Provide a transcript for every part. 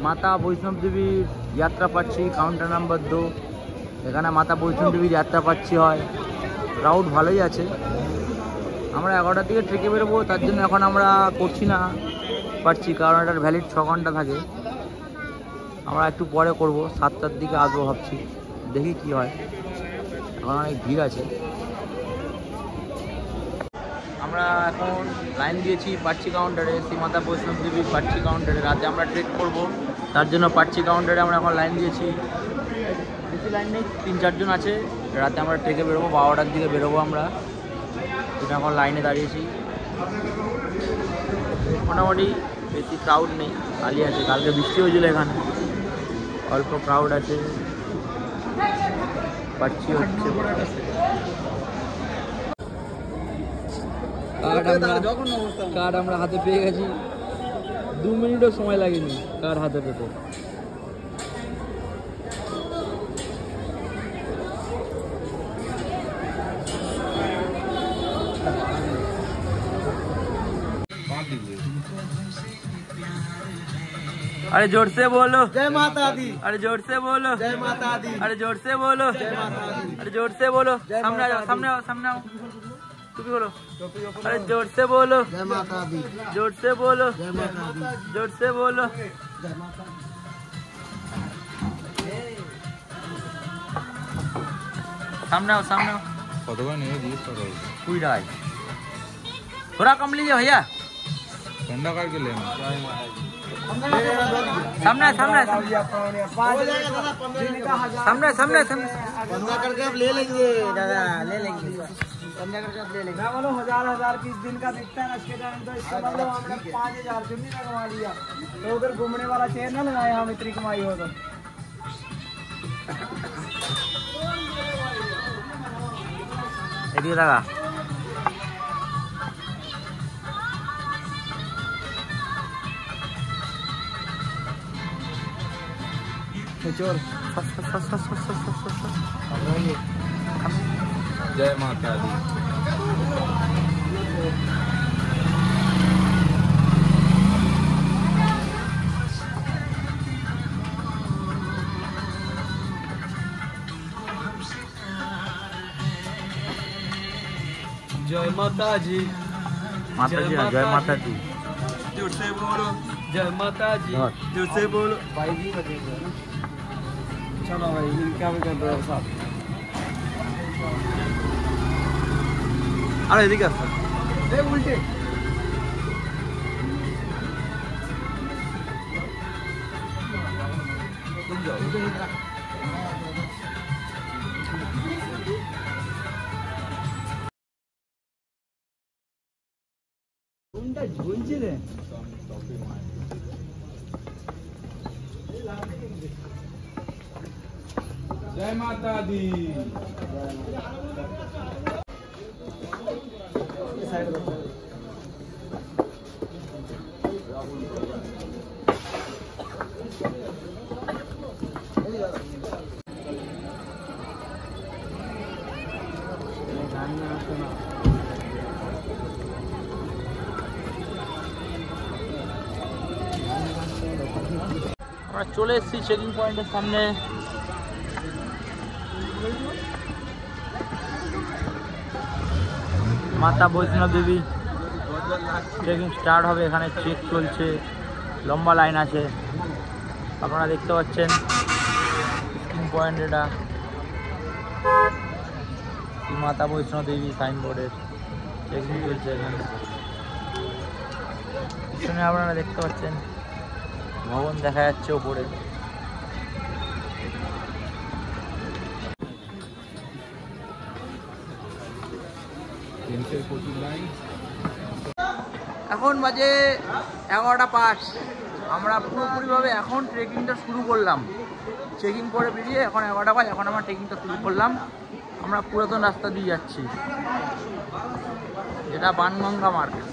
মাতা বৈষ্ণব দেবীর যাত্রা পাচ্ছি কাউন্টার নাম্বার 2। এখানে মাতা বৈষ্ণব দেবীর যাত্রা পাচ্ছি হয়, ক্রাউড ভালোই আছে। আমরা 11টার দিকে ট্রেকে বেরোবো, তার জন্য এখন আমরা করছি না পারছি, কারণ এটার ভ্যালিড 6 ঘন্টা থাকে। আমরা একটু পরে করব, 7টার দিকে আসবো ভাবছি, দেখি কি হয়। এখন অনেক ভিড় আছে। আমরা এখন লাইন দিয়েছি পার্চি কাউন্টারে, শ্রীমাতা বৈষ্ণব দেবী পার্চি কাউন্টারে। রাতে আমরা ট্রেক করব, তার জন্য পার্চি কাউন্টারে আমরা এখন লাইন দিয়েছি। বেশি লাইন নেই, 3-4 জন আছে। রাতে আমরা ট্রেকে বেরোবো, 12টার দিকে বেরোবো আমরা। এটা এখন লাইনে দাঁড়িয়েছি। মোটামুটি বেশি ক্রাউড নেই, খালি আছে। কালকে বৃষ্টি হয়েছিল, এখানে অল্প ক্রাউড আছে। পার্চি হচ্ছে কার্ড আমরা হাতে পেয়ে গেছি। 2 মিনিটও সময় লাগেনি কার্ড হাতে পেতে। अरे जोर से बोलो जय माता दी। अरे जोर से बोलो जय माता दी। अरे जोर से बोलो जय माता दी। अरे जोर से बोलो। सामने आओ, सामने आओ, सामने आओ। तू भी बोलो। अरे जोर से बोलो। जय माता दी। जोर से बोलो। जय माता दी। जोर से बोलो। जय माता दी। सामने आओ, सामने आओ। কতবার নিয়ে দিস কত 20 টাকায়। थोड़ा कम लीजिए भैया। ठंडा करके लेना। सामने सामने सामने सामने सामने 15 करके आप ले लेंगे दादा, ले लेंगे 15 करके आप ले लेंगे। मैं बोलो 1000 की दिन का दिखता है ना, इसके टाइम तो इसका मतलब हमने 5000 चुन्नी ना कमा लिया, तो उधर घूमने वाला चेयर ना लगाया, हम इतनी कमाई हो तो। এদিকে টাকা चोर जय माता दी। जय माता जी। माता जी जय माता दी। जोर से बोलो जय माता जी। जोर से बोलो भाई जी बजेगा ना। चलो भाई क्या भी कर रहे हो साहब। अरे इधर क्या उल्टे কোনটা ঝুলছিলে? जय माता दी। আমরা চলে এসেছি চেকিং পয়েন্টের সামনে। মাতা বৈষ্ণব দেবী চেকিং স্টার্ট হবে। এখানে চেক চলছে, লম্বা লাইন আছে, আপনারা দেখতে পাচ্ছেন। চেকিং পয়েন্ট এটা মাতা বৈষ্ণব দেবী সাইনবোর্ডের চেকিং চলছে এখানে। পিছনে আপনারা দেখতে পাচ্ছেন ভবন দেখা যাচ্ছে ওপরে। এখন বাজে 11টা 5। আমরা পুরোপুরিভাবে এখন ট্রেকিংটা শুরু করলাম। চেকিং করে বেরিয়ে এখন 11টা 5, এখন আমরা ট্রেকিংটা শুরু করলাম। আমরা পুরাতন রাস্তা দিয়ে যাচ্ছি, যেটা বানগঙ্গা মার্কেট।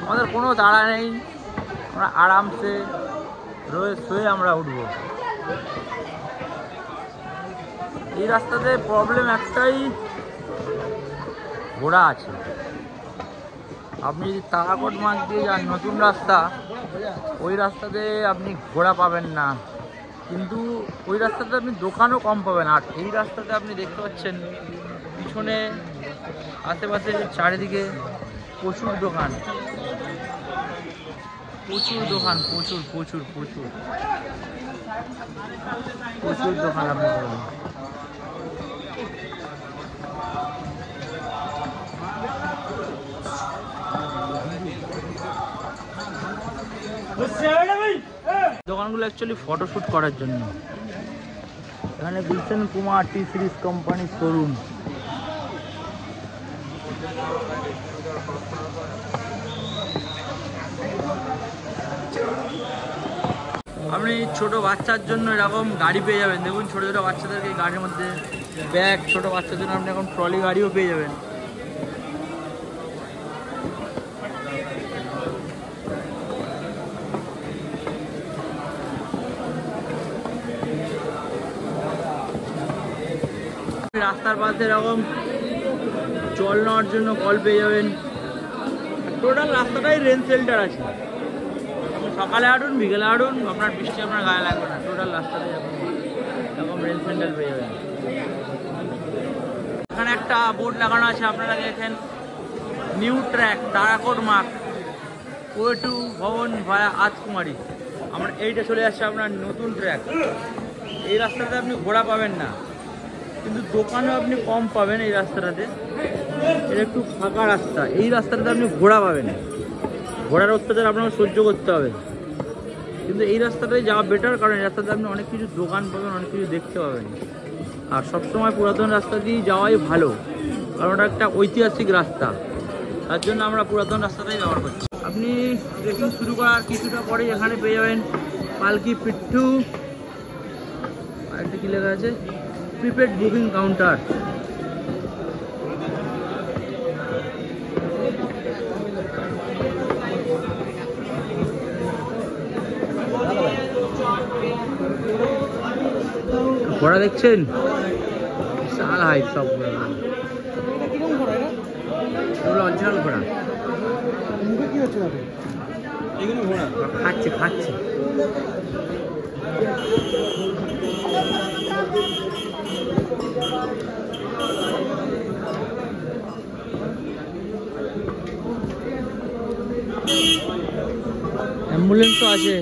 আমাদের কোনো তাড়া নেই, আমরা আরামসে শুয়ে আমরা উঠব। এই রাস্তাতে প্রবলেম একটাই, ঘোড়া আছে। আপনি যদি তারাকোট মার্গ দিয়ে যান, নতুন রাস্তা, ওই রাস্তাতে আপনি ঘোড়া পাবেন না, কিন্তু ওই রাস্তাতে আপনি দোকানও কম পাবেন। আর এই রাস্তাতে আপনি দেখতে পাচ্ছেন পিছনে আশেপাশে চারিদিকে প্রচুর দোকান, প্রচুর দোকান, প্রচুর প্রচুর প্রচুর প্রচুর দোকান আপনি পাবেন। দোকানগুলো অ্যাকচুয়ালি ফটোশ্যুট করার জন্য। এখানে গুলশান কুমার টি সিরিজ কোম্পানির শোরুম। আপনি ছোট বাচ্চার জন্য এরকম গাড়ি পেয়ে যাবেন। দেখুন ছোট ছোট বাচ্চাদেরকে এই গাড়ির মধ্যে ব্যাগ, ছোট বাচ্চার জন্য আপনি এখন ট্রলি গাড়িও পেয়ে যাবেন। রাস্তার পাশে এরকম জল নেওয়ার জন্য কল পেয়ে যাবেন। টোটাল রাস্তাটাই রেন শেল্টার আছে। সকালে হাঁটুন, বিকেলে হাঁটুন, আপনার বৃষ্টি আপনার গায়ে লাগবে না। টোটাল রাস্তাটাই আপনি এরকম রেন শেল্টার পেয়ে যাবেন। এখানে একটা বোর্ড লাগানো আছে, আপনারা দেখেন নিউ ট্র্যাক তারাকোট মার্গ ওয়ে টু ভবন ভায়া আজকুমারী। আমরা এইটা চলে আসছে আপনার নতুন ট্র্যাক। এই রাস্তাতে আপনি ঘোড়া পাবেন না, কিন্তু দোকানও আপনি কম পাবেন। এই রাস্তাটাতে এটা একটু ফাঁকা রাস্তা, এই রাস্তাটাতে আপনি ঘোড়া পাবেন। ঘোড়ার অত্যাচার আপনাকে সহ্য করতে হবে, কিন্তু এই রাস্তাটাই যাওয়া বেটার, কারণ এই রাস্তাতে আপনি অনেক কিছু দোকান পাবেন, অনেক কিছু দেখতে পাবেন। আর সবসময় পুরাতন রাস্তা দিয়ে যাওয়াই ভালো, কারণ ওটা একটা ঐতিহাসিক রাস্তা, তার জন্য আমরা পুরাতন রাস্তাটাই ব্যবহার করছি। আপনি ট্রেকিং শুরু করার কিছুটা পরেই এখানে পেয়ে যাবেন পালকি পিট্টু। আর একটা কী লেখা আছে, প্রিপেড বুকিং কাউন্টার। ঘোড়া দেখছেন, বিশাল হাইট সব ঘোড়া, এগুলো অরিজিনাল ঘোড়া। খাচ্ছে খাচ্ছে। অ্যাম্বুলেন্সও আছে।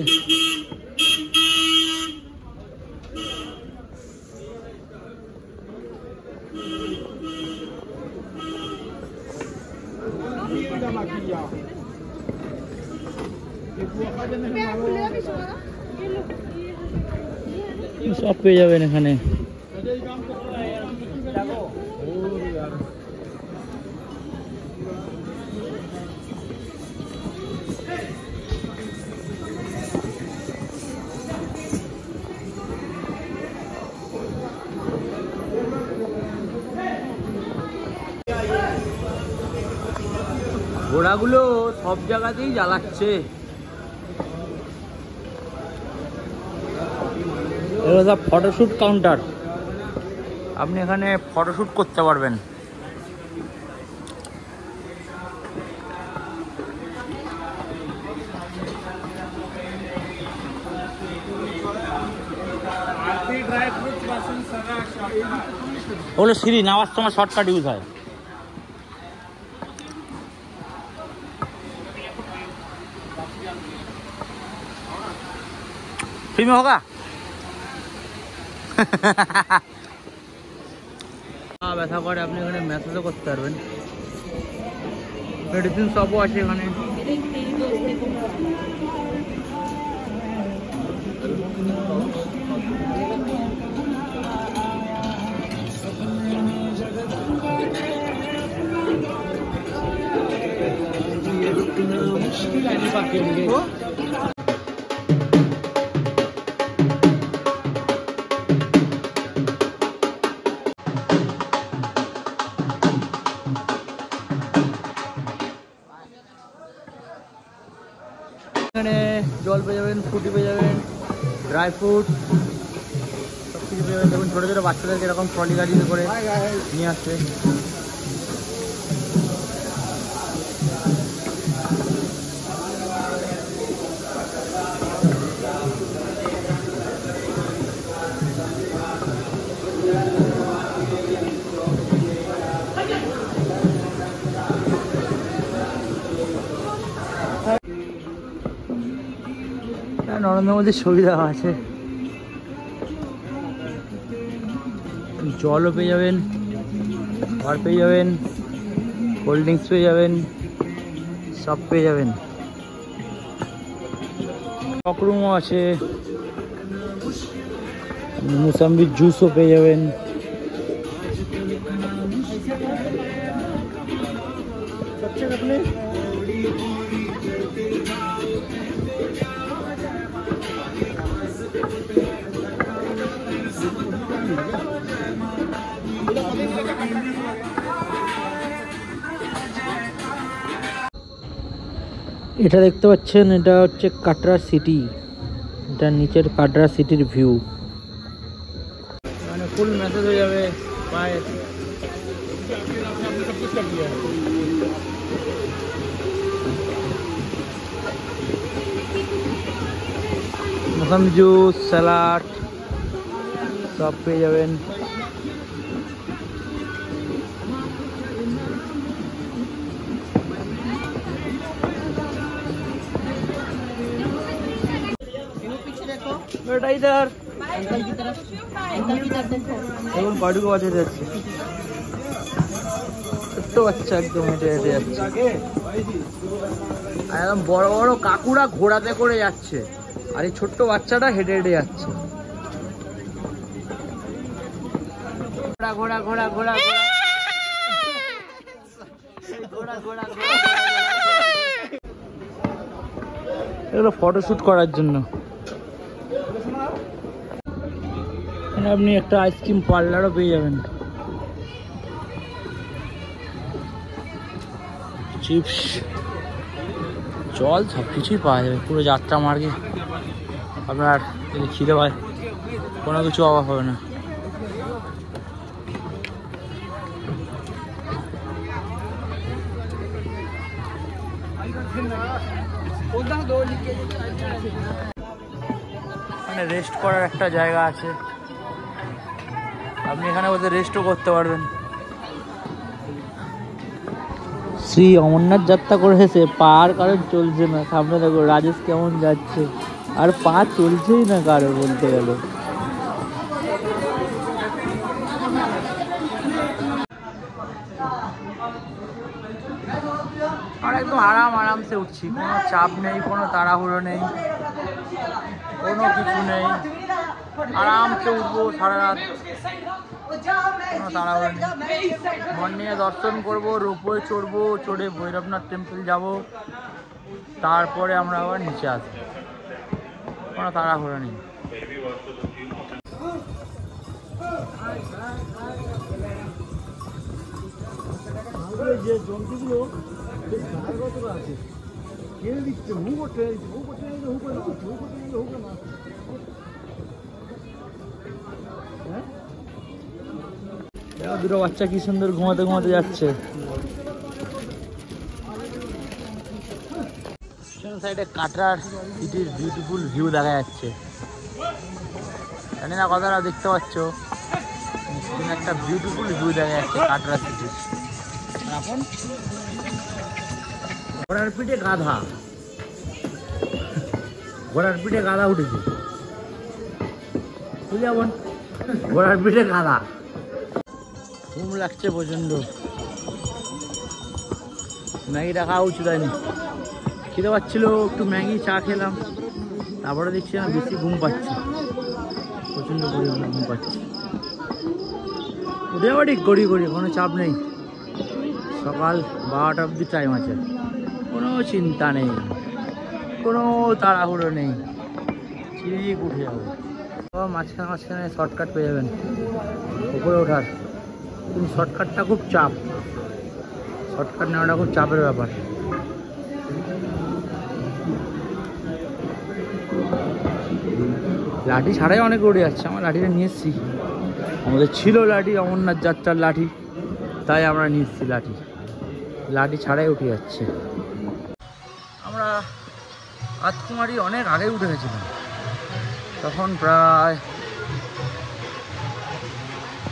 সব পেয়ে যাবেন এখানে। ঘোড়াগুলো সব জায়গাতেই জ্বালাচ্ছে। এগুলো সব ফটোশ্যুট কাউন্টার, আপনি এখানে ফটোশ্যুট করতে পারবেন। ওগুলো সিঁড়ি নামার সময় শর্টকাট ইউজ হয়। फ्री में होगा ব্যথা করে আপনি এখানে মেসেজও করতে পারবেন। মেডিসিন সবও আছে এখানে। এখানে জল পেয়ে যাবেন, ফ্রুটি পেয়ে যাবেন, ড্রাই ফ্রুট সব কিছু পেয়ে যাবেন। দেখুন ছোটো ছোটো বাচ্চাদেরকে এরকম ট্রলি গাড়িতে করে নিয়ে আসছে। নরেন্দ্র মোদীর সুবিধা আছে, জলও পেয়ে যাবেন, খাবার পেয়ে যাবেন, কোল্ড ড্রিঙ্কস পেয়ে যাবেন, সব পেয়ে যাবেন। টকরুমও আছে, মুসাম্বির জুসও পেয়ে যাবেন। এটা দেখতে পাচ্ছেন, এটা হচ্ছে কাটরা সিটি, এটা নিচের কাটরা সিটির ভিউ। মানে ফুল মেসেজ হয়ে যাবে পায়ে। মৌসুমি জুস, স্যালাড সব পেয়ে যাবেন। बेटा इधर अंकल की तरफ देखो को বাঁচে যাচ্ছে, ছোট্ট বাচ্চা একদম হেঁটে হেঁটে যাচ্ছে। একদম বড় বড় কাকুরা ঘোড়াতে করে যাচ্ছে, আর এই ছোট্ট বাচ্চাটা হেঁটে হেঁটে যাচ্ছে। ঘোড়া ঘোড়া ঘোড়া ঘোড়া ঘোড়া ঘোড়া ঘোড়া, এগুলো ফটোশুট করার জন্য। আপনি একটা আইসক্রিম পার্লারও পেয়ে যাবেন, চিপস, জল সব কিছুই পাওয়া যাবে পুরো যাত্রা মার্গে। আপনার যদি খিদে পায় কোনো কিছু অভাব হবে না। মানে রেস্ট করার একটা জায়গা আছে, আপনি এখানে বসে রেস্টও করতে পারবেন। শ্রী অমরনাথ যাত্রা করে এসে পা আর কারোর চলছে না। সামনে দেখো রাজেশ কেমন যাচ্ছে, আর পা চলছেই না কারো বলতে গেলে। আর একদম আরামসে উঠছি, কোনো চাপ নেই, কোনো তাড়াহুড়ো নেই, কোনো কিছু নেই। আরামসে উঠবো সারা রাত, কোনো তাড়াহুড়ো নেই। মন নিয়ে দর্শন করবো, রোপওয়ে চড়বো, চড়ে ভৈরবনাথ টেম্পল যাব, তারপরে আমরা আবার নিচে আসবো, কোনো তাড়াহুড়ো নেই। যে জন্তুগুলো আছে ছেড়ে দিচ্ছে, হু করতে হু করতে হু করে হু করতে হু করে মাছ। দুটো বাচ্চা কি সুন্দর ঘুমাতে ঘুমাতে যাচ্ছে। সাইডে কাটরার সিটির বিউটিফুল ভিউ দেখা যাচ্ছে। জানি না কথাটা দেখতে পাচ্ছ, একটা বিউটিফুল ভিউ দেখা যাচ্ছে কাটরা সিটির। এখন ঘোড়ার পিঠে গাধা, ঘোড়ার পিঠে গাধা উঠেছে, বুঝলি বোন, ঘোড়ার পিঠে গাধা। ঘুম লাগছে প্রচন্ড, ম্যাগিটা খাওয়া উচিত হয়নি, খেতে পাচ্ছিল, একটু ম্যাগি চা খেলাম, তারপরে দেখছি না বেশি ঘুম পাচ্ছে, প্রচন্ড পরিমাণে ঘুম পাচ্ছে। উঠে আবার ঠিক করি কোনো চাপ নেই, সকাল 12টা অবধি টাইম আছে, কোনো চিন্তা নেই, কোনো তাড়াহুড়ো নেই, ঠিক উঠে যাবো। মাঝখানে শর্টকাট পেয়ে যাবেন উপরে ওঠার, কিন্তু শর্টকাটটা খুব চাপ, শর্টকাট নেওয়াটা খুব চাপের ব্যাপার। লাঠি ছাড়াই অনেক উড়ে যাচ্ছে, আমার লাঠিটা নিয়ে এসছি, আমাদের ছিল লাঠি অমরনাথ যাত্রার লাঠি, তাই আমরা নিয়ে এসছি লাঠি, লাঠি ছাড়াই উঠে যাচ্ছে। আমরা আতকুমারি অনেক আগে উঠে গেছিলাম, তখন প্রায়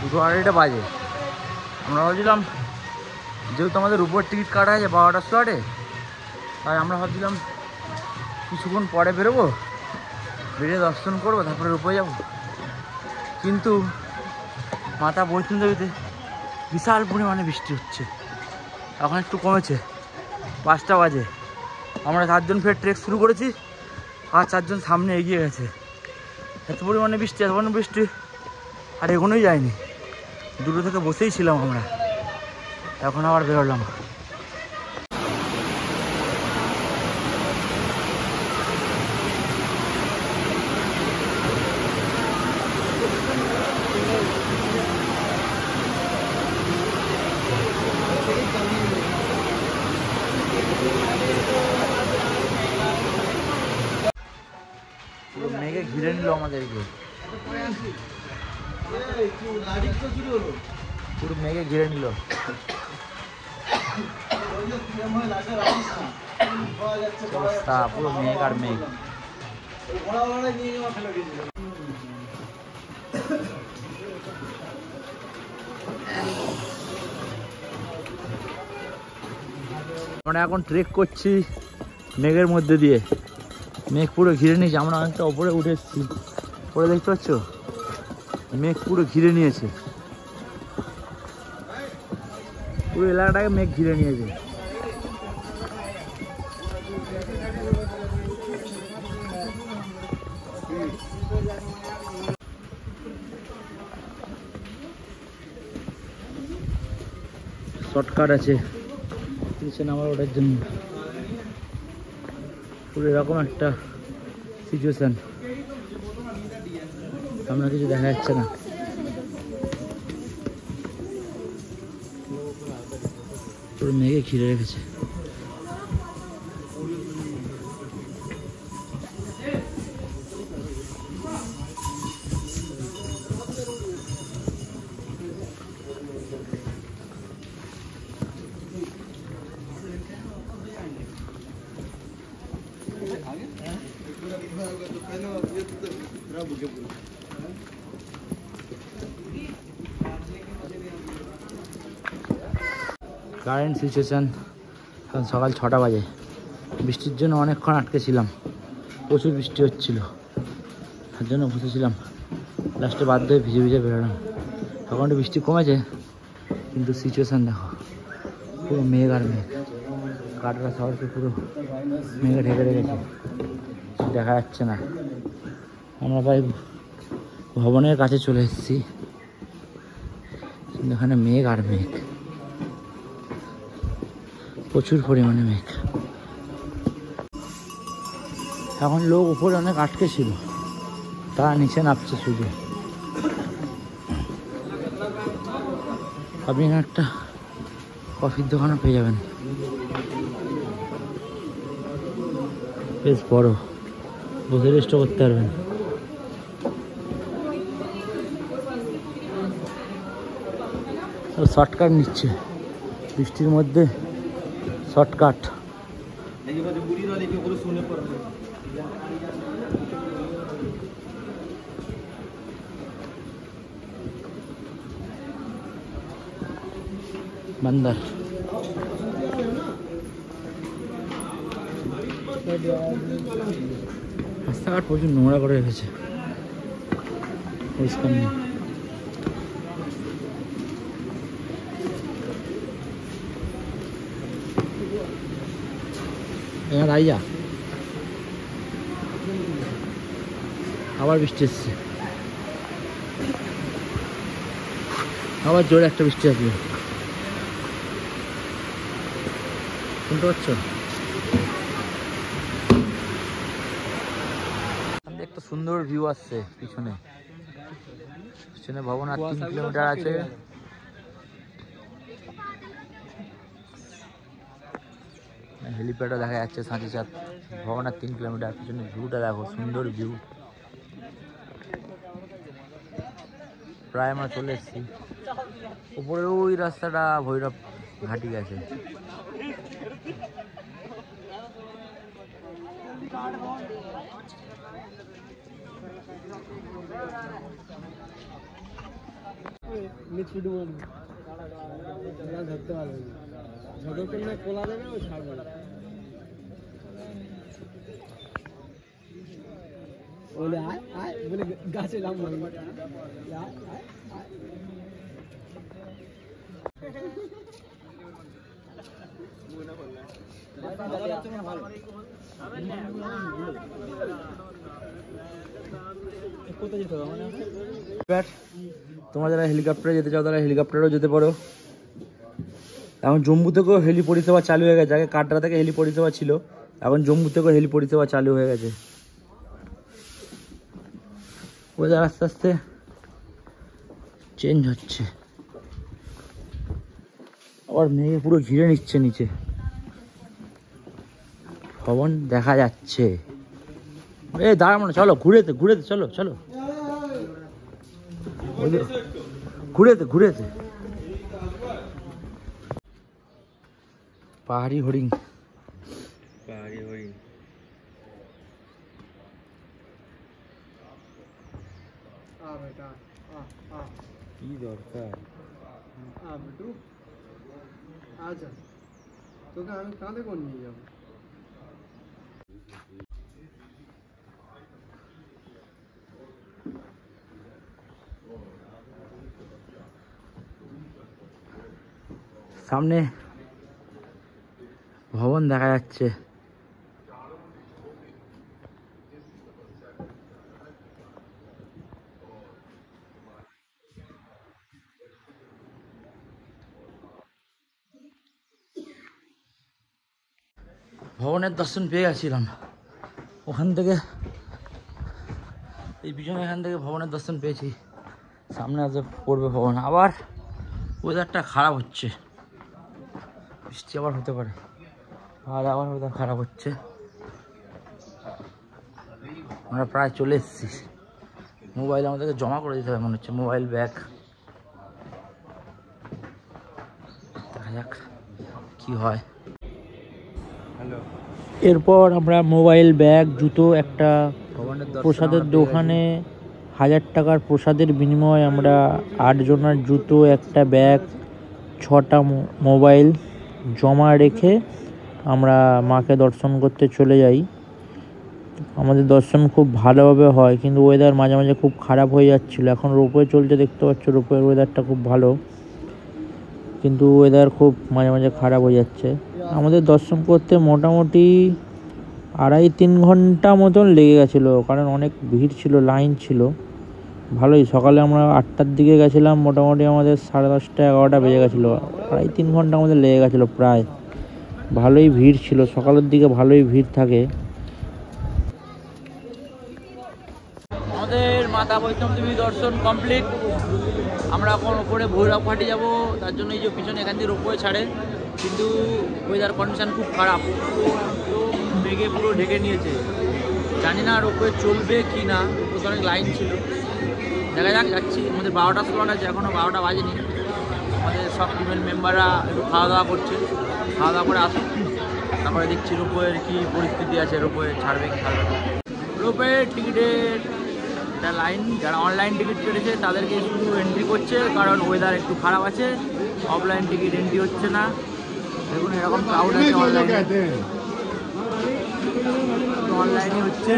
2:30 বাজে। আমরা ভাবছিলাম যেহেতু আমাদের উপর টিকিট কাটা আছে 12টার স্লটে, তাই আমরা ভাবছিলাম কিছুক্ষণ পরে বেরোবো, বেড়ে দর্শন করবো, তারপরে উপরে যাবো। কিন্তু মাতা বৈষ্ণদেবীতে বিশাল পরিমাণে বৃষ্টি হচ্ছে। এখন একটু কমেছে, 5টা বাজে। আমরা 4জন ফের ট্রেক শুরু করেছি, আর 4জন সামনে এগিয়ে গেছে। এত পরিমাণে বৃষ্টি, এত পরিমাণে বৃষ্টি, আর এগোনোই যায়নি। দূরে থেকে বসেই ছিলাম আমরা, এখন আবার বেরোলাম। পুরো মেঘে ঘিরে নিল আমাদেরকে, পুরো মেঘে ঘিরে নিল। অবস্থা পুরো মেঘ আর মেঘ। আমরা এখন ট্রেক করছি মেঘের মধ্যে দিয়ে। মেঘ পুরো ঘিরে নিয়েছে, আমরা অনেকটা ওপরে উঠে এসেছি। পরে দেখতে পাচ্ছ মেঘ পুরো ঘিরে নিয়েছে, পুরো এলাকাটাকে মেঘ ঘিরে নিয়েছে। শর্টকাট আছে নিচে নামার ওঠার জন্য। পুরো এরকম একটা সিচুয়েশন, সামনে কিছু দেখা যাচ্ছে না। পুরো মেঘে ঘিরে রেখেছে। কারেন্ট সিচুয়েশান এখন সকাল 6টা বাজে। বৃষ্টির জন্য অনেকক্ষণ আটকে ছিলাম, প্রচুর বৃষ্টি হচ্ছিল, তার জন্য বসেছিলাম। লাস্টে বাধ্য হয়ে ভিজে ভিজে বেরোলাম। এখন একটু বৃষ্টি কমেছে, কিন্তু সিচুয়েশান দেখো, পুরো মেঘ আর মেঘ। কাটরা শহরকে পুরো মেঘে ঢেকে রেখেছে, দেখা যাচ্ছে না। আমরা প্রায় ভবনের কাছে চলে এসেছি, কিন্তু এখানে মেঘ আর মেঘ, প্রচুর পরিমাণে মেঘ। এখন লোক উপরে অনেক আটকে ছিল, তারা নিচে নামছে শুধু। আপনি এখানে একটা কফির দোকানও পেয়ে যাবেন, বেশ বড়, বসে রেস্ট করতে পারবেন। শর্টকাট নিচ্ছে বৃষ্টির মধ্যে, শর্টকাট। बंदर রাস্তাঘাট প্রচুর নোংরা করে রেখেছে, পরিষ্কার নেই। এখানে আইয়া আবার বৃষ্টি এসছে, আবার জোরে একটা বৃষ্টি আসবে, শুনতে পাচ্ছ? একটা সুন্দর ভিউ আসছে পিছনে, পিছনে ভবন আর 3 কিলোমিটার আছে। হেলিপ্যাডও দেখা যাচ্ছে সাঁচিচাঁদ, ভবন আর 3 কিলোমিটার। পিছনে ভিউটা দেখো, সুন্দর ভিউ। প্রায় আমরা চলে এসেছি উপরে, ওই রাস্তাটা ভৈরব ঘাটি গেছে। ধরতে পারবে যতক্ষণ না কোলা দেবে ও ছাড়বে। बोले आए आए बोले गाছে নাম বলে आए आए তোমরা যারা হেলিকপ্টারে যেতে চাও তারা হেলিকপ্টারেও যেতে পারো। এখন জম্মু থেকেও হেলি পরিষেবা চালু হয়ে গেছে। আগে কাটরা থেকে হেলি পরিষেবা ছিল, এখন জম্মু থেকেও হেলি পরিষেবা চালু হয়ে গেছে। ওয়েদার আস্তে আস্তে চেঞ্জ হচ্ছে, আবার মেঘে পুরো ঘিরে নিচ্ছে নিচে, ভবন দেখা যাচ্ছে। দাঁড়াবো না, চলো ঘুরেতে ঘুরেতে, চলো চলো ঘুরেতে ঘুরেতে। পাহাড়ি হরিণ, পাহাড়ি হরিণ। बेटा কি দরকার? बेटू आजा তোকে আমি কাঁধে করে নিয়ে যাবো। সামনে ভবন দেখা যাচ্ছে। ভবনের দর্শন পেয়ে গেছিলাম ওখান থেকে, এই পিছনে এখান থেকে ভবনের দর্শন পেয়েছি। সামনে আসে পড়বে ভবন। আবার ওয়েদারটা খারাপ হচ্ছে, বৃষ্টি আবার হতে পারে, আর আবার ওয়েদার খারাপ হচ্ছে। আমরা প্রায় চলে এসেছি। মোবাইল আমাদেরকে জমা করে দিতে হবে মনে হচ্ছে, মোবাইল ব্যাগ। দেখা যাক কি হয়। এরপর আমরা মোবাইল, ব্যাগ, জুতো একটা প্রসাদের দোকানে 1000 টাকার প্রসাদের বিনিময়ে আমরা 8 জনের জুতো, একটা ব্যাগ, 6টা মোবাইল জমা রেখে আমরা মাকে দর্শন করতে চলে যাই। আমাদের দর্শন খুব ভালোভাবে হয়, কিন্তু ওয়েদার মাঝে মাঝে খুব খারাপ হয়ে যাচ্ছিলো। এখন রোপওয়ে চলছে, দেখতে পাচ্ছ রোপওয়ের ওয়েদারটা খুব ভালো, কিন্তু ওয়েদার খুব মাঝে মাঝে খারাপ হয়ে যাচ্ছে। আমাদের দর্শন করতে মোটামুটি 2.5-3 ঘন্টা মতন লেগে গেছিলো, কারণ অনেক ভিড় ছিল, লাইন ছিল ভালোই। সকালে আমরা 8টার দিকে গেছিলাম, মোটামুটি আমাদের 10:30-11টা বেজে গেছিলো। 2.5-3 ঘন্টা আমাদের লেগে গেছিলো প্রায়। ভালোই ভিড় ছিল, সকালের দিকে ভালোই ভিড় থাকে। আমাদের মাতা বৈষ্ণব দেবী দর্শন কমপ্লিট। আমরা এখন উপরে ভৈরব ঘাটে যাবো, তার জন্য এই যে পিছনে এখান থেকে রোপওয়ে ছাড়ে, কিন্তু ওয়েদার কন্ডিশন খুব খারাপ, মেঘে পুরো ঢেকে নিয়েছে। জানি না রোপওয়ে চলবে কি না, তো অনেক লাইন ছিল। দেখা যাক, যাচ্ছি। আমাদের 12টা স্লট আছে, এখনও 12টা বাজেনি। আমাদের সব টিমের মেম্বাররা একটু খাওয়া দাওয়া করছে, খাওয়া দাওয়া করে আসুন, তারপরে দেখছি রোপওয়ের কী পরিস্থিতি আছে, রোপওয়ে ছাড়বে কি ছাড়বে না। রোপওয়ে টিকিটের একটা লাইন, যারা অনলাইন টিকিট কেটেছে তাদেরকে শুধু এন্ট্রি করছে, কারণ ওয়েদার একটু খারাপ আছে। অফলাইন টিকিট এন্ট্রি হচ্ছে না। দেখুন এরকম ক্রাউড আছে অনলাইনে, অনলাইনে হচ্ছে।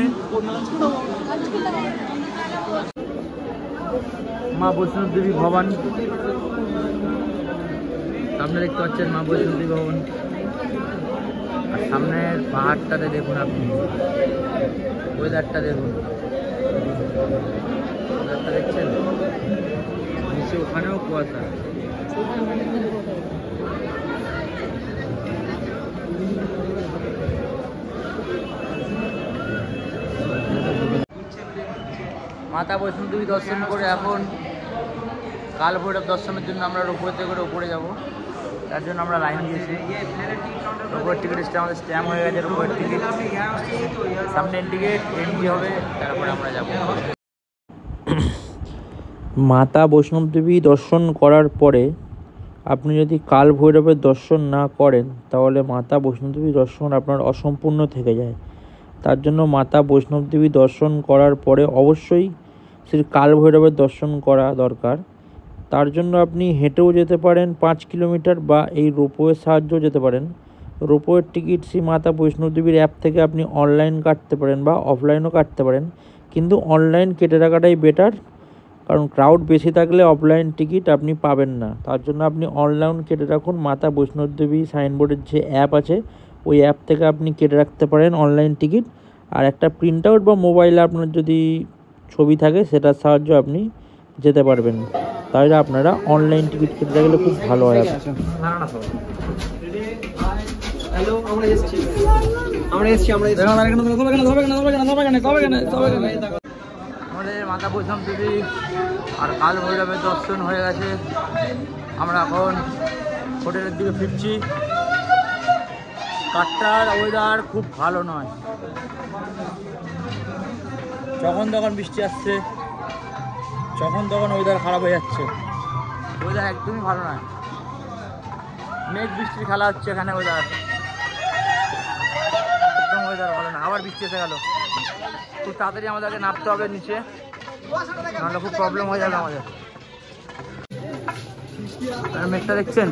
মা বৈষ্ণব দেবী ভবন সামনে দেখতে পাচ্ছেন, মা বৈষ্ণব দেবী ভবন। আর সামনের পাহাড়টাতে দেখুন আপনি, ওয়েদারটা দেখুন, ওয়েদারটা দেখছেন, নিচে ওখানেও কুয়াশা। মাতা বৈষ্ণব দেবী দর্শন করে এখন কাল ভৈরব দর্শনের জন্য আমরা রোপওয়েতে করে উপরে যাব। তার জন্য আমরা লাইন দিয়েছি। রোপওয়ের টিকিট আমাদের স্ট্যাম্প হয়ে গেছে, রোপওয়ের টিকিট সামনে টিকিট এন্ট্রি হবে, তারপরে আমরা যাব। মাতা বৈষ্ণব দেবী দর্শন করার পরে আপনি যদি কাল ভৈরবের দর্শন না করেন, তাহলে মাতা বৈষ্ণব দেবী দর্শন আপনার অসম্পূর্ণ থেকে যায়। তার জন্য মাতা বৈষ্ণব দেবী দর্শন করার পরে অবশ্যই শ্রী কাল ভৈরবের দর্শন করা দরকার। তার জন্য আপনি হেঁটেও যেতে পারেন 5 কিলোমিটার, বা এই রোপওয়ের সাহায্যেও যেতে পারেন। রোপওয়ের টিকিট শ্রী মাতা বৈষ্ণব দেবীর অ্যাপ থেকে আপনি অনলাইন কাটতে পারেন বা অফলাইনও কাটতে পারেন, কিন্তু অনলাইন কেটে রাখাটাই বেটার, কারণ ক্রাউড বেশি থাকলে অফলাইন টিকিট আপনি পাবেন না। তার জন্য আপনি অনলাইন কেটে রাখুন। মাতা বৈষ্ণবদেবী সাইনবোর্ডের যে অ্যাপ আছে ওই অ্যাপ থেকে আপনি কেটে রাখতে পারেন অনলাইন টিকিট। আর একটা প্রিন্ট আউট বা মোবাইলে আপনার যদি ছবি থাকে সেটার সাহায্যে আপনি যেতে পারবেন। তাহলে আপনারা অনলাইন টিকিট কেটে রাখলে খুব ভালো হয়। হ্যালো, আমরা এসেছি। আমাদের মাতা বৈষ্ণবদেবী আর কাল ভৈরবের দর্শন হয়ে গেছে। আমরা এখন হোটেলের দিকে ফিরছি। কাটরার ওয়েদার খুব ভালো নয়, যখন তখন বৃষ্টি আসছে, যখন তখন ওয়েদার খারাপ হয়ে যাচ্ছে। ওয়েদার একদমই ভালো নয়, মেঘ বৃষ্টির খেলা হচ্ছে এখানে। ওয়েদার একদম ওয়েদার ভালো না। আবার বৃষ্টি এসে গেল। খুব তাড়াতাড়ি আমাদেরকে নামতে হবে নিচে, নাহলে খুব প্রবলেম হয়ে যাবে আমাদের। মেঘটা দেখছেন,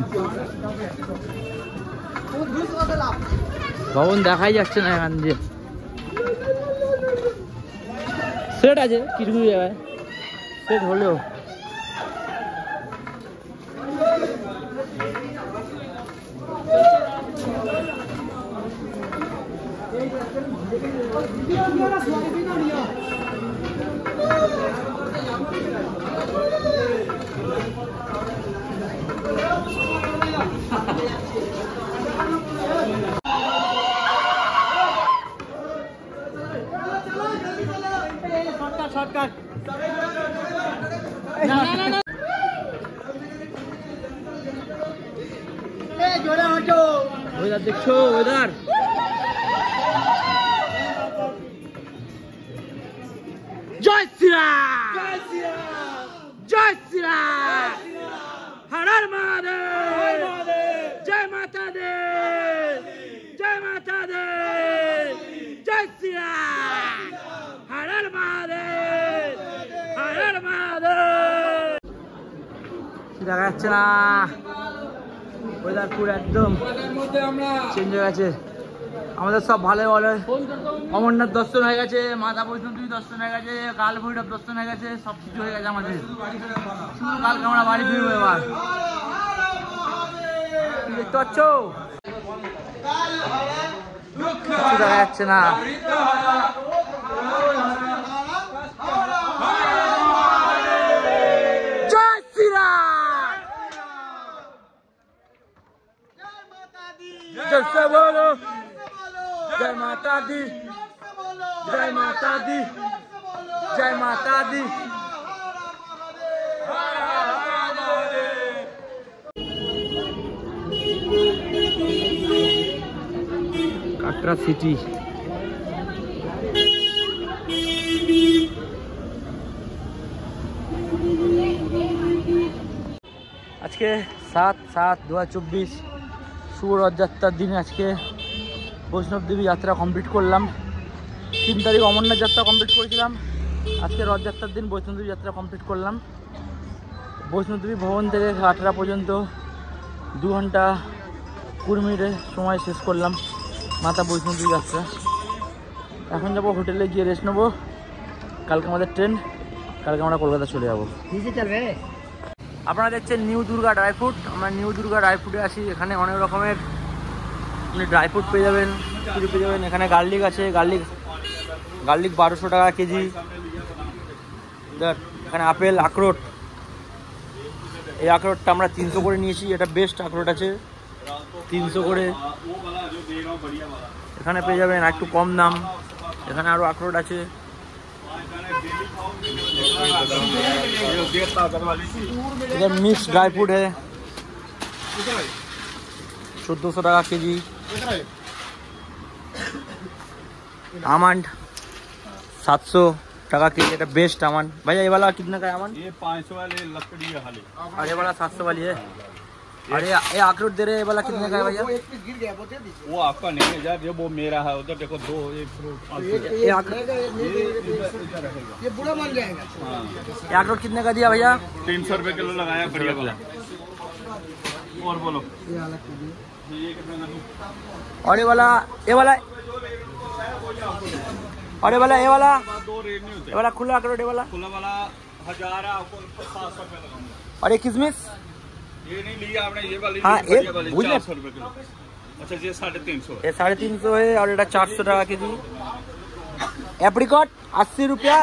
ভবন দেখাই যাচ্ছে না এখান দিয়ে। সেট আছে কিছু কিছু জায়গায়, সেট হলেও শর্টকাট। ওয়েদার দেখছো, ওয়েদার জয় শ্রীরাম, জয় শ্রীরাম, হর হর মহাদেব, জয় মাতা দে, জয় মাতা দে, জয় শ্রীরাম, হর হর মহাদেব, হর হর মহাদেব। দেখা যাচ্ছে না, ওয়েদার পুরো একদম চেঞ্জ হয়ে গেছে। আমাদের সব ভালো বলে, অমরনাথ দর্শন হয়ে গেছে, মাতা বৈষ্ণবদেবী দর্শন হয়ে গেছে, কাল ভৈরব দর্শন হয়ে গেছে, সব কিছু হয়ে গেছে আমাদের। শুধু কালকে আমরা বাড়ি ফিরবো। এবার দেখতে পাচ্ছ, কিছু দেখা যাচ্ছে না। জয় শ্রীরাম, जय से बोलो, जय माता दी, जय माता दी, जय माता दी। काटरा सिटी आज के 7/7/2024 শুভ রথযাত্রার দিনে আজকে বৈষ্ণবদেবী যাত্রা কমপ্লিট করলাম। 3 তারিখ অমরনাথ যাত্রা কমপ্লিট করেছিলাম, আজকে রথযাত্রার দিন বৈষ্ণবদেবী যাত্রা কমপ্লিট করলাম। বৈষ্ণবদেবী ভবন থেকে কাটরা পর্যন্ত 2 ঘন্টা 20 মিনিটের সময় শেষ করলাম মাতা বৈষ্ণবদেবী যাত্রা। এখন যাবো হোটেলে গিয়ে রেস্ট নেবো। কালকে আমাদের ট্রেন, কালকে আমরা কলকাতা চলে যাবো। আপনারা দেখছেন নিউ দুর্গা ড্রাই ফ্রুট। আমরা নিউ দুর্গা ড্রাই ফ্রুটে আসি। এখানে অনেক রকমের আপনি ড্রাই ফ্রুট পেয়ে যাবেন, কিছু পেয়ে যাবেন। এখানে গার্লিক আছে, গার্লিক 1200 টাকা কেজি। এখানে আপেল, আখরোট, এই আখরোটটা আমরা 300 করে নিয়েছি। এটা বেস্ট আখরোট আছে, 300 করে। এখানে পেয়ে যাবেন একটু কম দাম। এখানে আরও আখরোট আছে। इधर मिक्स ड्राई फ्रूट है, 1400 টাকা केजी। आमंड 700 টাকা केजी। এটা बेस्ट आमंड। भैया ये वाला कितने का है आमंड? ये 500 वाले लकड़ी है खाली, और ये वाला 700 वाली है। अरे ये अखरोट दे रहे हैं, ये वाला कितने का है भैया? वो आपका नहीं है यार, ये वो मेरा है। उधर देखो 2 1 फ्रूट ये अखरोट ये बुरा मान जाएगा। ये अखरोट कितने का दिया भैया? 300 रुपए किलो लगाया, बढ़िया वाला। और बोलो और ये वाला और ये वाला दो रेट नहीं होते। ये वाला खुला अखरोट, ये वाला खुला वाला 1000 है, आपको 700 रुपये लगाऊंगा। और ये किशमिश ये नहीं लिया आपने, ये वाली हाँ, बढ़िया ये वाली बुझले। 400 रुपये किलो। अच्छा ये 350 है। ये 350 है और ये 400 টাকা केजी। एप्रिकॉट 80 रुपया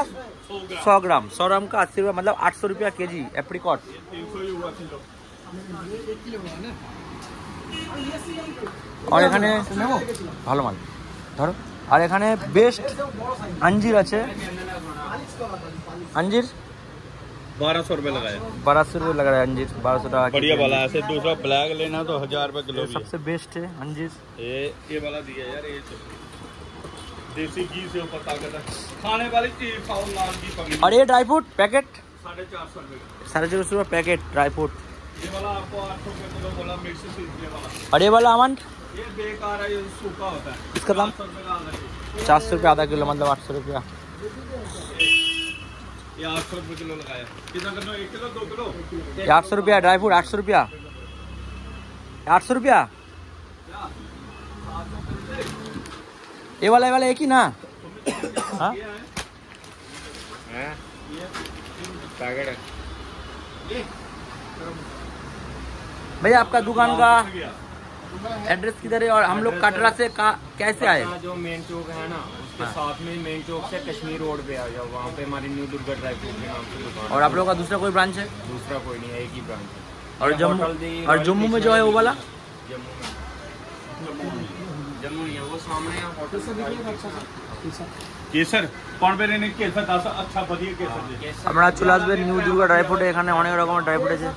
100 ग्राम, 100 ग्राम का 80 रुपया, मतलब 800 रुपया केजी एप्रिकॉट। 300 ही हुआ किलो। और এখানে ভালো মাল ধরো। আর এখানে বেস্ট अंजीर আছে, अंजीर 1200 रुपये लगाया। 1200 रुपये लग रहा है अंजीर, 1200 টাকা बढ़िया वाला है। ऐसे दूसरा ब्लैक लेना तो 1000 रुपये किलो भी है। सबसे बेस्ट है अंजीर। ये वाला दिया यार, ये देसी घी से ऊपर ताकत है। खाने वाली चीज खाओ, लाल घी पकड़ी। और ये ड्राई फ्रूट पैकेट 450 रुपये। 450 रुपये पैकेट ड्राई फ्रूट। ये वाला आपको 800 रुपये किलो बोला, मिक्स ये वाला। और ये वाला आमंड, ये बेकार है, ये सूखा होता है। इसका दाम 400 रुपये का आधा किलो। 400 रुपये आधा किलो, मतलब 800 रुपया। ये 800 रुपये किलो लगाया। कितना करना, 1 किलो 2 किलो? ये 800 रुपया ड्राई फ्रूट, 800 रुपया, 800 रुपया। ये वाला एक ही ना? हाँ पैकेट है भैया, आपका दुकान का एड्रेस किधर है और हम लोग कटरा से कैसे आए? जो मेन चौक है ना, उसके साथ में मेन चौक से कश्मीर रोड पे आ जाओ, वहाँ पे हमारी न्यू दुर्गा ड्राई फ्रूट के नाम से दुकान। और आप लोगों का दूसरा कोई ब्रांच है? दूसरा कोई नहीं है, एक ही ब्रांच है। और जम्मू में जो है वो वाला? जम्मू नहीं है, वो सामने होटल केसर कौन पे रहने केसर दास अच्छा बढ़िया केसर। আপনারা চলে আসবেন নিউ দুর্গা ড্রাই ফ্রুটে, এখানে অনেক রকমের ড্রাই ফ্রুট আছে।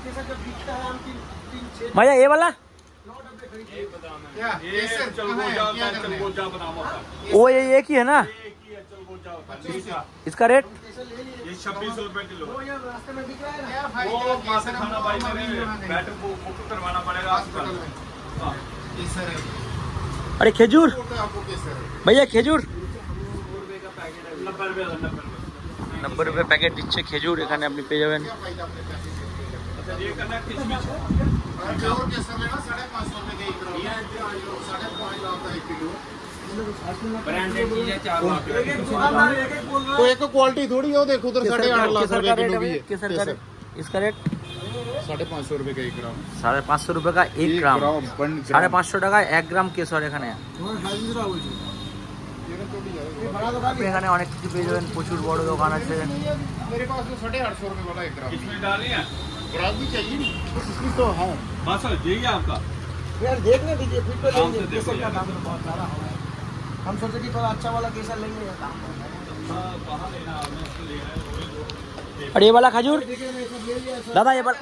भैया ये वाला ये चलगोजा बनाम होता है। वो ये एक ही है ना? एक ही है, चलगोजा होता है। इसका रेट ये 2600 रुपये किलो। वो मासे खाना भाई मेरे बैटर को बुक करवाना पड़ेगा आपको। अरे खेजूर भैया, खेजूर 90 रुपये 90 रुपये প্যাকেট দিচ্ছে খেজুর, এখানে আপনি পেয়ে যাবেন। अच्छा ये करना किशमिश ब्रांडेड चीज है, 4 लाख तो एक क्वालिटी थोड़ी है, देखो उधर 8.5 लाख रुपए किलो भी है। केसर का रेट, इसका रेट 550 रुपए का 1 ग्राम। 550 रुपये का 1 ग्राम, 550 টাকায় 1 গ্রাম কেশর এখানে। আপনি এখানে অনেক কিছু পেয়ে যাবেন, প্রচুর বড় দোকান আছে। मेरे पास तो 850 रुपए वाला 1 ग्राम। किशमिश डालनी है, ग्राम भी चाहिए नहीं, इसमें तो है बस यही है आपका। यार, देखने दीजिए फिर तो आराम से लेंगे। देखो केसर का यार। दाम तो बहुत सारा है, हम सोचे कि थोड़ा अच्छा वाला केसर लेंगे, या दाम कहाँ लेना है, हमें इसको लेना है। और ये वाला खजूर दादा, ये वाला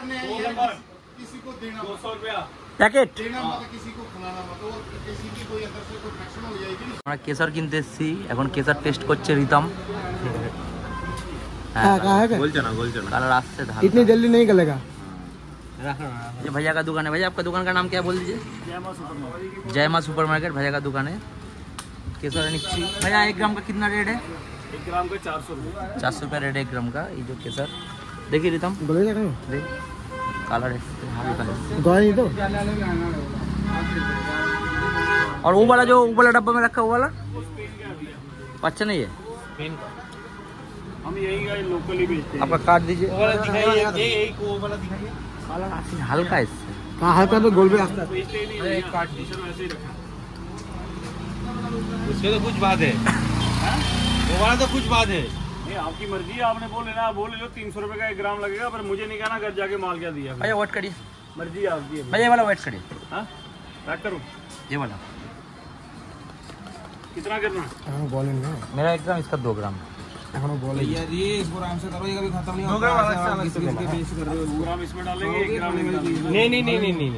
किसी को देना 200 रुपया প্যাকেট। देना मत, किसी को खिलाना मत, और किसी की कोई अंदर से कोई फ्रैक्शन हो जाएगी। আমরা কেশর কিনতে এসেছি, এখন কেশর টেস্ট করছে রিতম। बोलते ना কালার আসছে ধান। इतनी जल्दी नहीं गलेगा। ये भैया का दुकान है। भैया आपका दुकान का नाम क्या बोल दीजिए? जय माँ सुपर मार्केट भैया का दुकान है। केसर निच्ची भैया 1 ग्राम का कितना रेट है? 1 ग्राम का 400 रुपये। 400 रुपया रेट 1 ग्राम का। ये जो केसर देखिए रितम, गलेगा नहीं, देख कालर है, हल्का है। गला नहीं तो। और वो वाला जो वो वाला डब्बा में रखा, वो वाला अच्छा नहीं है? हम यही का लोकली बेचते हैं। आपका कार्ड दीजिए। वो वाला दिखाइए। कालर हल्का है इससे। हाँ, हल्का तो गोल भी आता है। बेचते ही नहीं, एक कार्ड ऐसे ही रखा। उसके तो कुछ बात है, वो वाला तो कुछ बात है। नहीं आपकी मर्जी है, आपने बोल लेना, बोल लो 300 रुपये का 1 ग्राम लगेगा, पर मुझे नहीं कहना घर जाके माल क्या दिया। भैया वेट करिए, मर्जी है आपकी। भैया ये वाला वेट करिए। हाँ पैक करूँ, ये वाला कितना करना? हाँ, बोलें ना, मेरा 1 ग्राम, इसका 2 ग्राम। এখন बोले यार, ये इसको आराम से करो, ये कभी खत्म नहीं होगा। 2 ग्राम इसमें डालेंगे, 1 ग्राम नहीं डालेंगे। नहीं,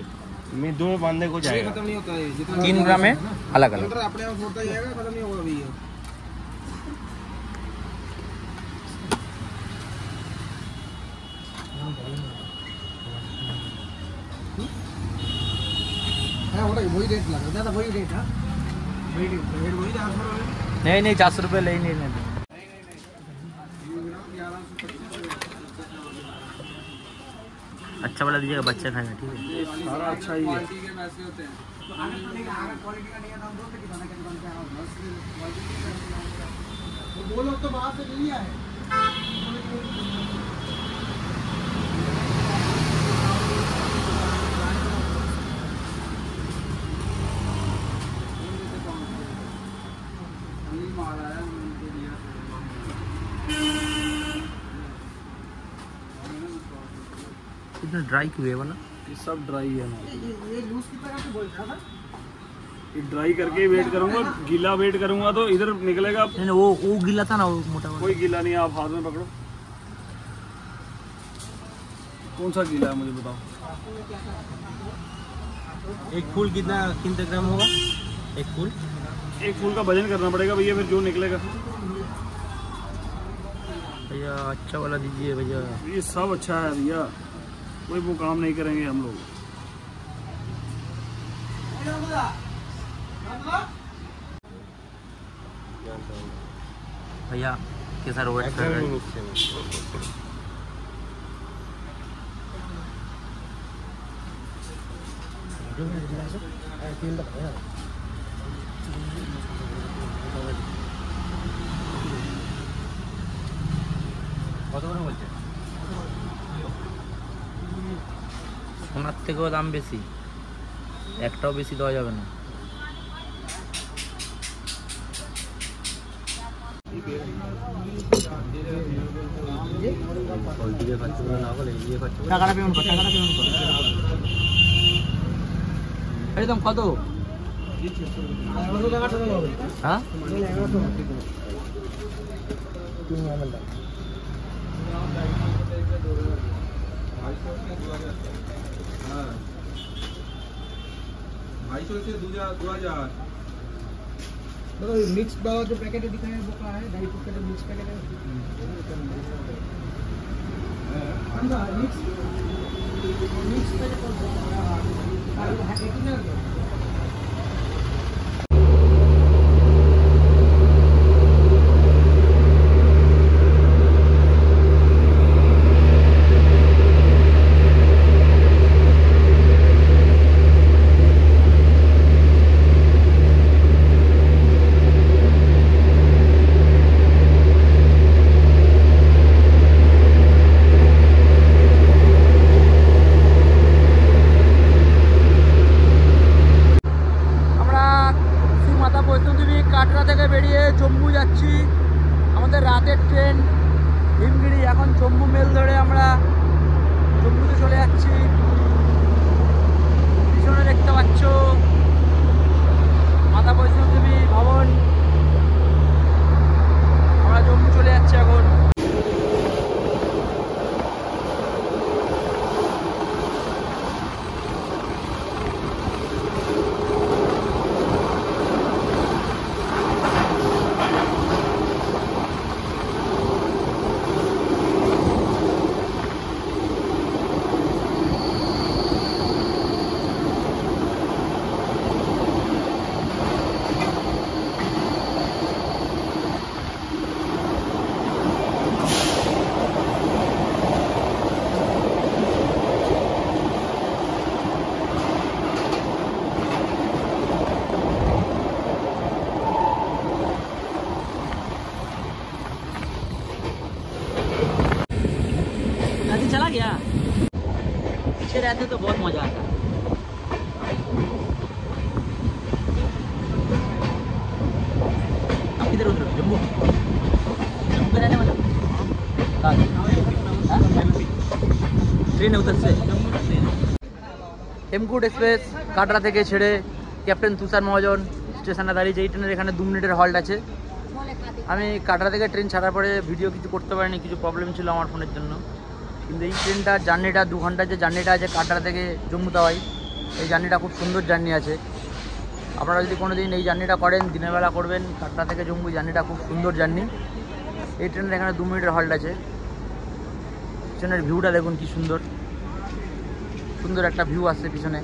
मैं 2 बांधने को जाएगा। खत्म नहीं होता है, जितना 3 ग्राम है अलग अलग। अंदर अपने आप छोड़ता जाएगा, खत्म नहीं होगा अभी ये। हाँ, वही रेट लगा, ज़्यादा वही रेट है, वही रेट वही 400 रुपये। नहीं 400 रुपये ले ही नहीं। अच्छा वाला दीजिएगा, बच्चे खाएंगे, ठीक है? सारा अच्छा ही है। वो लोग तो बाहर से नहीं आए। इतना ड्राई क्यों है वाला? ये सब ड्राई है ना, ये लूज की तरह से बोल रहा था। ये ड्राई करके वेट करूंगा, गीला वेट करूंगा तो इधर निकलेगा। नहीं वो गीला था ना, वो मोटा वाला। कोई गीला नहीं है, आप हाथ में पकड़ो। कौन सा गीला है मुझे बताओ। एक फूल कितने ग्राम होगा? एक फूल का वजन करना पड़ेगा भैया, फिर जो निकलेगा। भैया अच्छा वाला दीजिए भैया। ये सब अच्छा है भैया, कोई वो काम नहीं करेंगे हम लोग। भैया कैसा रोड कर रहे हैं? কত করে বলছে? সোনার থেকেও দাম বেশি, একটাও বেশি দেওয়া যাবে না। টাকাটা পেমেন্ট কর, একদম কত? হ্যাঁ मिक्स वाला जो पैकेट दिखाया वो का है 2.5 पैकेट मिक्स पैकेट है। मिक्स पैकेट কাটরা থেকে বেরিয়ে জম্মু যাচ্ছি। আমাদের রাতের ট্রেন হিমগিরি, এখন জম্মু মেল ধরে আমরা জম্মুতে চলে যাচ্ছি। পিছনে দেখতে পাচ্ছ মাতা বৈষ্ণবদেবী ভবন। আমরা জম্মু চলে যাচ্ছি এখন। चला गया, पीछे रहते तो बहुत मजा आता। आप किधर उतरो? जम्मू में रहने वाला? ट्रेन उधर से হেমকুট এক্সপ্রেস কাটরা থেকে ছেড়ে ক্যাপ্টেন তুষার মহাজন স্টেশনে দাঁড়িয়েছে। এই ট্রেনের এখানে 2 মিনিটের হল্ট আছে। আমি কাটরা থেকে ট্রেন ছাড়ার পরে ভিডিও কিছু করতে পারিনি, কিছু প্রবলেম ছিল আমার ফোনের জন্য। কিন্তু এই ট্রেনটার জার্নিটা 2 ঘন্টার যে জার্নিটা আছে কাটরা থেকে জম্মু তাওয়াই, এই জার্নিটা খুব সুন্দর জার্নি আছে। আপনারা যদি কোনো দিন এই জার্নিটা করেন, দিনের বেলা করবেন, কাটরা থেকে জম্মু জার্নিটা খুব সুন্দর জার্নি। এই ট্রেনের এখানে 2 মিনিটের হল্ট আছে। পিছনের ভিউটা দেখুন কি সুন্দর, সুন্দর একটা ভিউ আসছে পিছনে।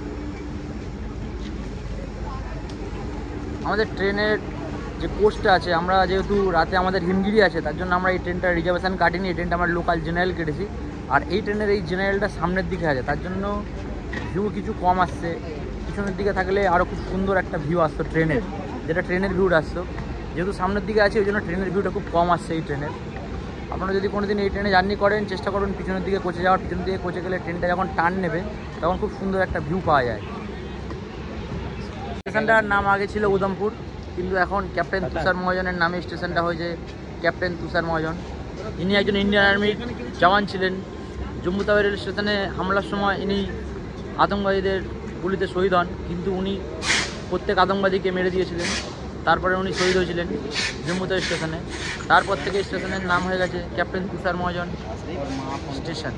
আমাদের ট্রেনের যে কোচটা আছে, আমরা যেহেতু রাতে আমাদের হিমগিরি আছে, তার জন্য আমরা এই ট্রেনটা রিজার্ভেশন কাটিনি। এই ট্রেনটা আমরা লোকাল জেনারেল কেটেছি। আর এই ট্রেনের এই জেনারেলটা সামনের দিকে আছে, তার জন্য ভিউ কিছু কম আসছে। পিছনের দিকে থাকলে আরও খুব সুন্দর একটা ভিউ আসতো ট্রেনের, যেটা ট্রেনের ভিউটা আসতো। যেহেতু সামনের দিকে আছে ওই জন্য ট্রেনের ভিউটা খুব কম আসছে এই ট্রেনের। আপনারা যদি কোনো দিন এই ট্রেনে জার্নি করেন চেষ্টা করুন পিছনের দিকে কোচে যাওয়ার। পিছনের দিকে কোচে গেলে ট্রেনটা যখন টার্ন নেবে তখন খুব সুন্দর একটা ভিউ পাওয়া যায়। স্টেশনটার নাম আগে ছিল উদমপুর, কিন্তু এখন ক্যাপ্টেন তুষার মহাজনের নামে স্টেশনটা হয়েছে ক্যাপ্টেন তুষার মহাজন। ইনি একজন ইন্ডিয়ান আর্মির জওয়ান ছিলেন। জম্মু তাওয়াই রেল স্টেশনে হামলার সময় ইনি আতঙ্কবাদীদের গুলিতে শহীদ হন, কিন্তু উনি প্রত্যেক আতঙ্কবাদীকে মেরে দিয়েছিলেন। তারপরে উনি শহীদ হয়েছিলেন জম্মু তাওয়াই স্টেশনে। তারপর থেকে স্টেশনের নাম হয়ে গেছে ক্যাপ্টেন তুষার মহাজন স্টেশন।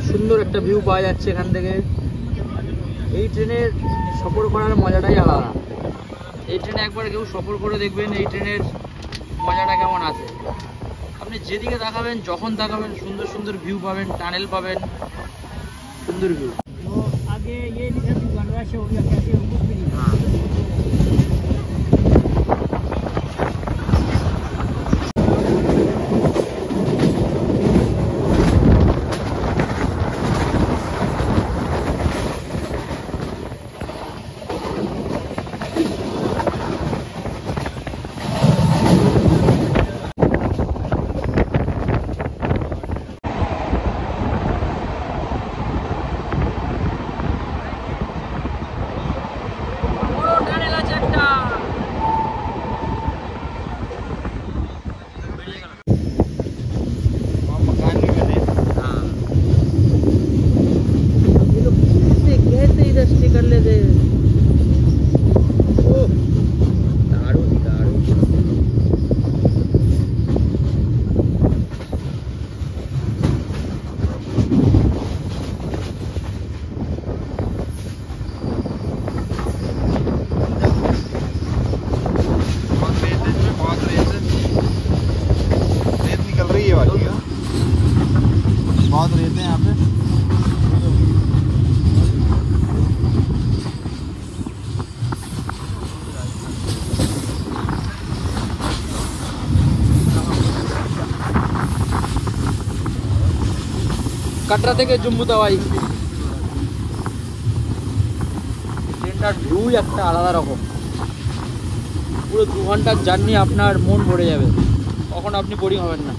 সুন্দর একটা ভিউ পাওয়া যাচ্ছে এখান থেকে। এই ট্রেনের সফর করার মজাটাই আলাদা। এই ট্রেনে একবার কেউ সফর করে দেখবেন এই ট্রেনের মজাটা কেমন আছে। আপনি যেদিকে তাকাবেন যখন তাকাবেন সুন্দর সুন্দর ভিউ পাবেন, টানেল পাবেন, সুন্দর ভিউ। आगे ये लिखा भी बन रहा है, हो गया कैसे कुछ भी नहीं। बहुत रहते हैं यहाँ पे। কাটরা থেকে জম্মু তাওয়াই ট্রেনটার ভিউ একটা আলাদা রকম। পুরো 2 ঘন্টার জার্নি আপনার মন ভরে যাবে, কখন আপনি বোরিং হবেন না।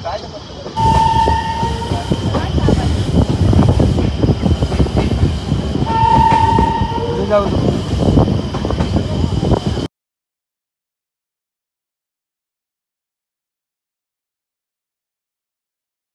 काय